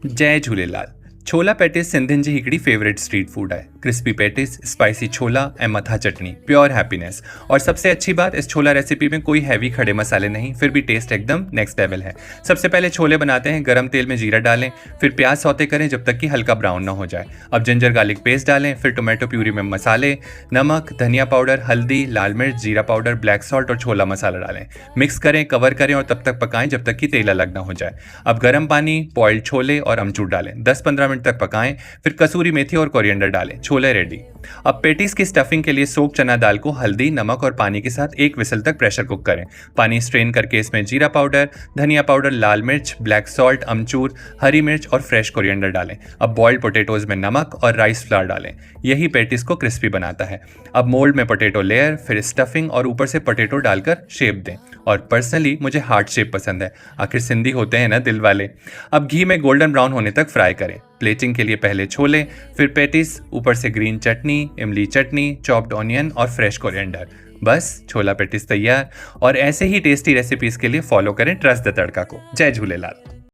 जय झूलेलाल। छोला पैटिस सिंधियुनि जी हिकिड़ी फेवरेट स्ट्रीट फूड है। क्रिस्पी पैटिस, स्पाइसी छोला ऐं मथा चटनी, प्योर हैप्पीनेस। और सबसे अच्छी बात, इस छोला रेसिपी में कोई हैवी खड़े मसाले नहीं, फिर भी टेस्ट एकदम नेक्स्ट लेवल है। सबसे पहले छोले बनाते हैं। गरम तेल में जीरा डालें, फिर प्याज सौते करें जब तक कि हल्का ब्राउन ना हो जाए। अब जिंजर गार्लिक पेस्ट डालें, फिर टोमेटो प्यूरी में मसाले, नमक, धनिया पाउडर, हल्दी, लाल मिर्च, जीरा पाउडर, ब्लैक सॉल्ट और छोला मसाला डालें। मिक्स करें, कवर करें और तब तक पकाएं जब तक कि तेल अलग ना हो जाए। अब गर्म पानी, बॉइल्ड छोले और अमचूर डालें। 10-15 मिनट तक पकाएं, फिर कसूरी मेथी और कोरिएंडर डालें। छोले रेडी। अब पेटीज की स्टफिंग के लिए सोक चना दाल को हल्दी, नमक और पानी के साथ 1 विसल तक प्रेशर कुक करें। पानी स्ट्रेन करके इसमें जीरा पाउडर, धनिया पाउडर, लाल मिर्च, ब्लैक सॉल्ट, अमचूर, हरी मिर्च और फ्रेश कोरिएंडर डालें। अब बॉइल्ड पोटैटोज में नमक और राइस फ्लावर डालें। यही पेटीज को क्रिस्पी बनाता है। अब मोल्ड में पोटैटो लेयर, फिर स्टफिंग और ऊपर से पोटैटो डालकर शेप दें। और पर्सनली मुझे हार्ट शेप पसंद है, आखिर सिंधी होते हैं ना दिल वाले। अब घी में गोल्डन ब्राउन होने तक फ्राई करें। प्लेटिंग के लिए पहले छोले, फिर पेटिस, ऊपर से ग्रीन चटनी, इमली चटनी, चॉप्ड ऑनियन और फ्रेश कोरिएंडर। बस छोला पेटिस तैयार। और ऐसे ही टेस्टी रेसिपीज के लिए फॉलो करें ट्रस्ट द तड़का को। जय झूलेलाल।